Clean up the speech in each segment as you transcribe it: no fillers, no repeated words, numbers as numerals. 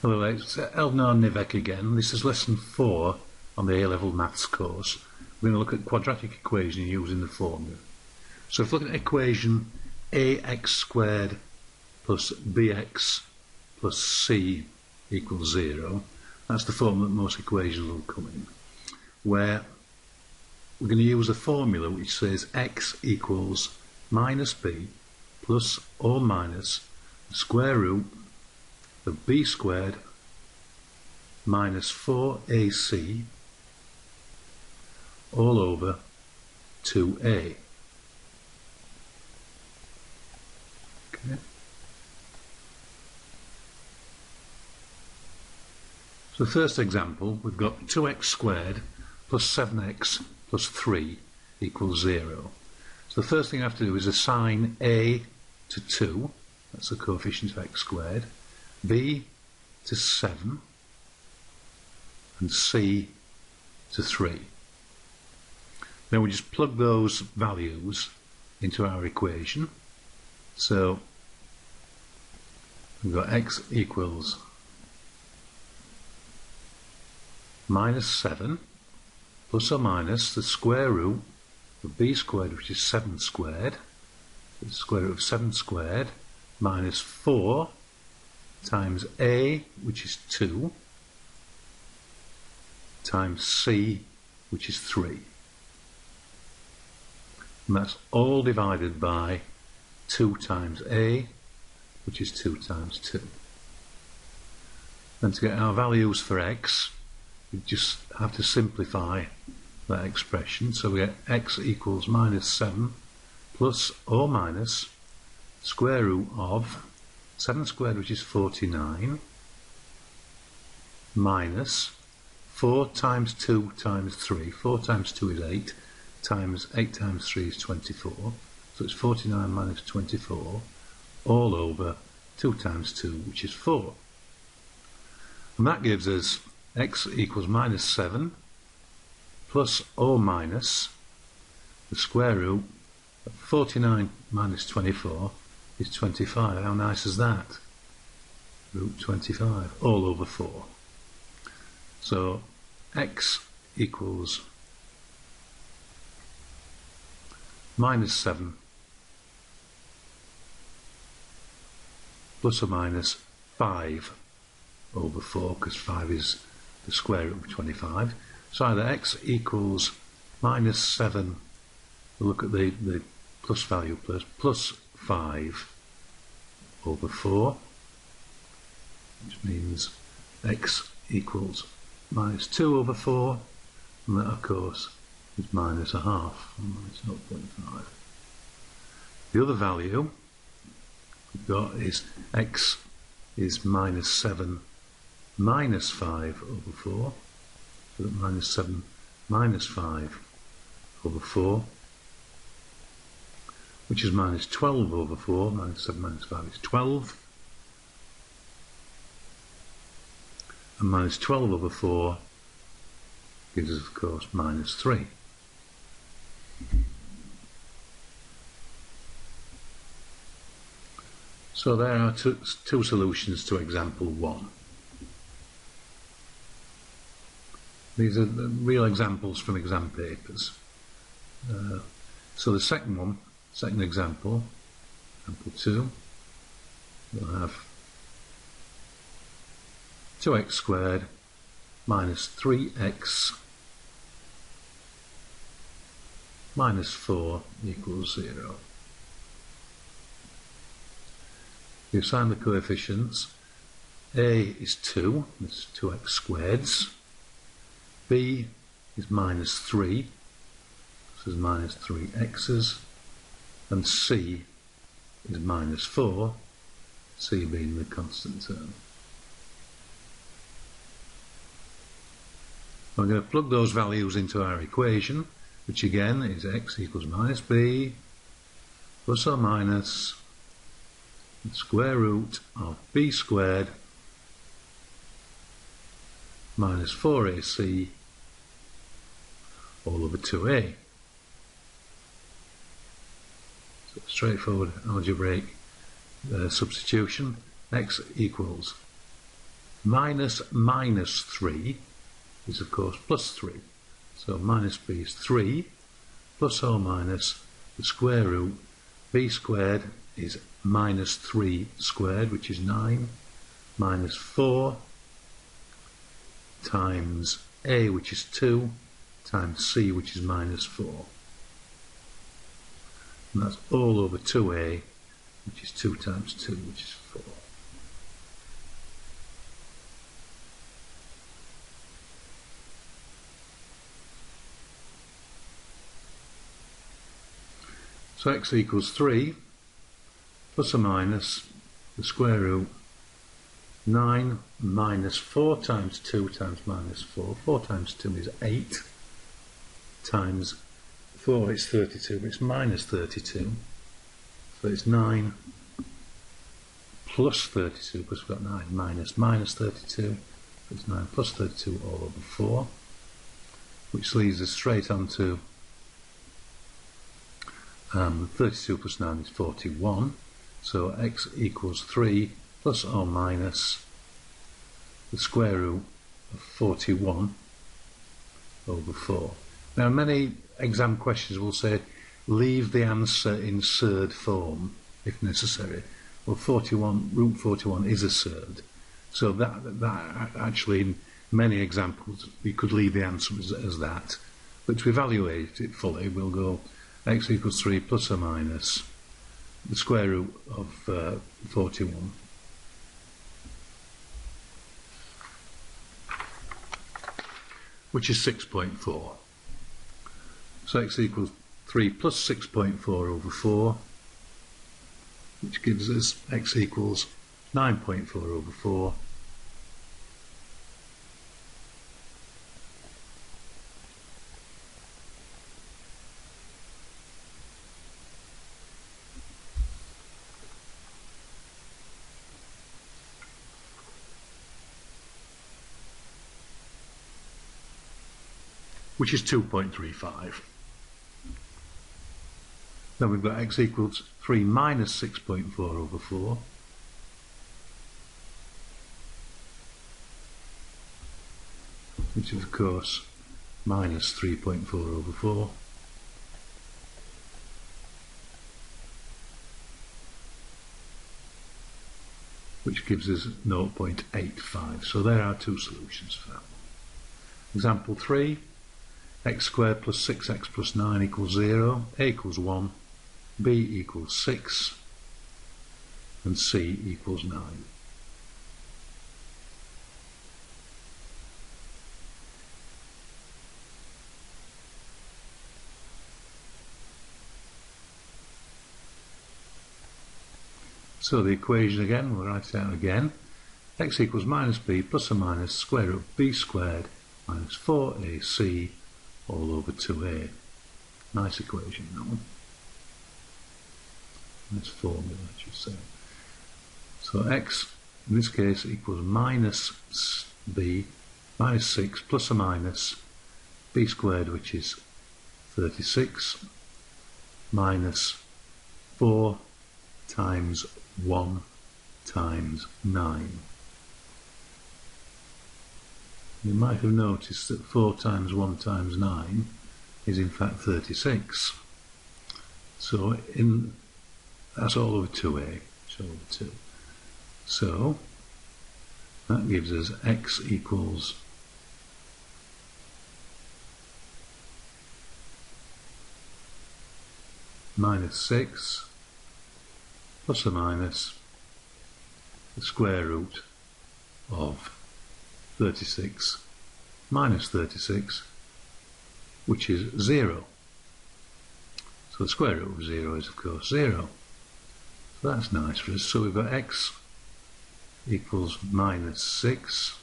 Hello, it's Eldnar Nivek again. This is lesson 4 on the A-level maths course. We're going to look at quadratic equation using the formula. So if we look at equation ax squared plus bx plus c equals 0, that's the form that most equations will come in, where we're going to use a formula which says x equals minus b plus or minus the square root of b squared minus 4ac all over 2a. Okay. So the first example, we've got 2x squared plus 7x plus 3 equals 0. So the first thing I have to do is assign a to 2, that's the coefficient of x squared, b to 7, and c to 3. Then we just plug those values into our equation. So we've got x equals minus 7 plus or minus the square root of b squared, which is 7 squared, the square root of 7 squared, minus 4 times a, which is 2, times c, which is 3. And that's all divided by 2 times a, which is 2 times 2. And to get our values for x, we just have to simplify that expression. So we get x equals minus 7 plus or minus square root of 7 squared, which is 49, minus 4 times 2 times 3. 4 times 2 is 8, times 8 times 3 is 24. So it's 49 minus 24, all over 2 times 2, which is 4. And that gives us x equals minus 7 plus or minus the square root of 49 minus 24 is 25. How nice is that? Root 25, all over 4. So x equals minus 7 plus or minus 5 over 4, because 5 is the square root of 25. So either x equals minus 7, we'll look at the plus value plus 5 over 4, which means x equals minus 2 over 4, and that of course is minus a half, minus 0.5. The other value we've got is x is minus 7 minus 5 over 4, so that minus 7 minus 5 over 4, which is minus 12 over 4, minus 7 minus 5 is 12, and minus 12 over 4 gives us, of course, minus 3. So there are two solutions to example 1. These are the real examples from exam papers. So the second example, example 2, we'll have 2x squared minus 3x minus 4 equals 0. We assign the coefficients. A is 2, that's 2x squareds. B is minus 3, this is minus 3x's, and C is minus 4, C being the constant term. We're going to plug those values into our equation, which again is x equals minus b plus or minus the square root of b squared minus 4ac all over 2a. So straightforward algebraic substitution. X equals minus 3 is of course plus 3. So minus b is 3 plus or minus the square root. B squared is minus 3 squared, which is 9, minus 4 times a, which is 2, times c, which is minus 4. And that's all over 2a, which is 2 times 2, which is 4. So x equals 3 plus or minus the square root 9 minus 4 times 2 times minus 4. 4 times 2 is 8 times 4 is 32, but it's minus 32. So it's 9 plus 32, because we've got 9 minus 32. So it's 9 plus 32 all over 4, which leads us straight on to 32 plus 9 is 41. So x equals 3 plus or minus the square root of 41 over 4. Now many exam questions will say leave the answer in surd form if necessary. Well, root 41 is a surd, so that actually in many examples we could leave the answer as that, but to evaluate it fully we'll go x equals 3 plus or minus the square root of 41 which is 6.4. So x equals 3 plus 6.4 over 4, which gives us x equals 9.4 over 4, which is 2.35. Then we've got x equals 3 minus 6.4 over 4, which is of course minus 3.4 over 4, which gives us 0.85. So there are two solutions for that one. Example 3, x squared plus 6x plus 9 equals 0, a equals 1, b equals 6, and c equals 9. So the equation again, we'll write it out again. X equals minus b plus or minus square root of b squared minus 4ac all over 2a. Nice equation, that one. Nice formula, I should say. So x, in this case, equals minus b, minus 6, plus or minus b squared, which is 36, minus 4 times 1 times 9. You might have noticed that 4 times 1 times 9 is in fact 36. So that's all over 2a, it's all over 2. So that gives us x equals minus 6 plus or minus the square root of 36 minus 36, which is 0. So the square root of 0 is of course 0. So that's nice for us. So we've got x equals minus 6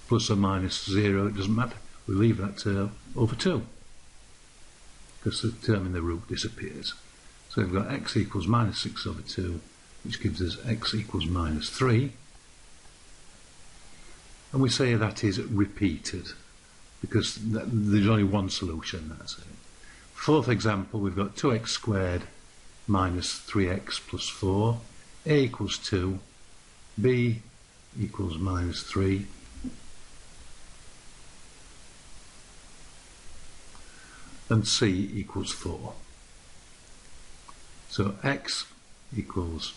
plus or minus 0, it doesn't matter. We leave that term over 2 because the term in the root disappears. So we've got x equals minus 6 over 2, which gives us x equals minus 3. And we say that is repeated because there's only one solution, that's it. Fourth example, we've got 2x squared minus 3x plus 4. A equals 2, B equals minus 3, and C equals 4. So X equals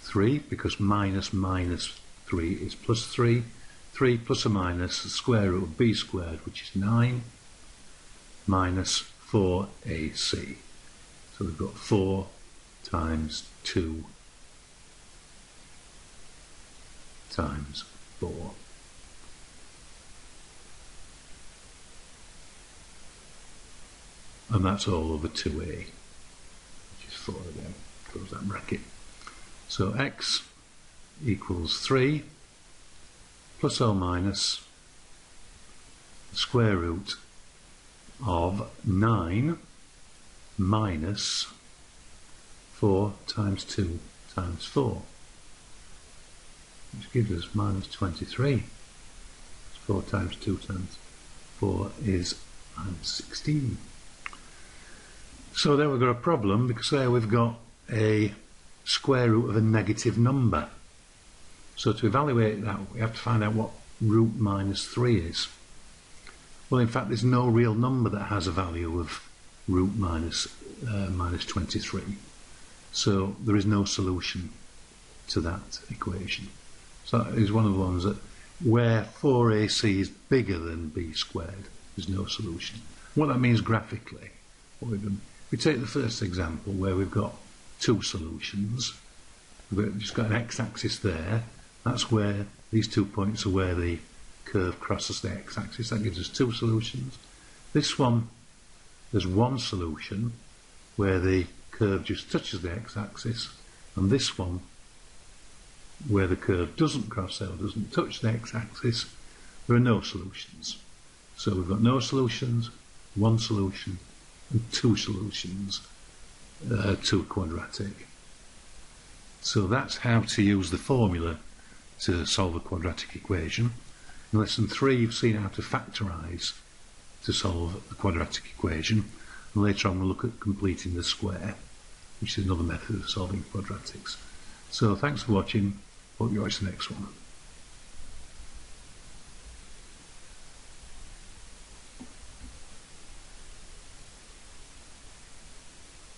3, because minus 3 is plus 3. 3 plus or minus the square root of b squared, which is 9, minus 4ac. So we've got 4 times 2 times 4. And that's all over 2a, which is 4 again. Close that bracket. So x equals 3 plus or minus the square root of 9 minus 4 times 2 times 4, which gives us minus 23. 4 times 2 times 4 is minus 16. So there we've got a problem, because there we've got a square root of a negative number. So to evaluate that, we have to find out what root minus 3 is. Well, in fact, there's no real number that has a value of root minus 23. So there is no solution to that equation. So that is one of the ones that where 4ac is bigger than b squared, there's no solution. What that means graphically, we take the first example where we've got two solutions. We've just got an x-axis there. That's where these 2 points are where the curve crosses the x-axis. That gives us two solutions. This one, there's one solution where the curve just touches the x-axis, and this one where the curve doesn't cross or doesn't touch the x-axis. There are no solutions. So we've got no solutions, one solution, and two solutions to a quadratic. So that's how to use the formula to solve a quadratic equation. In lesson 3 you've seen how to factorise to solve a quadratic equation, and later on we'll look at completing the square, which is another method of solving quadratics. So thanks for watching, hope you watch the next one.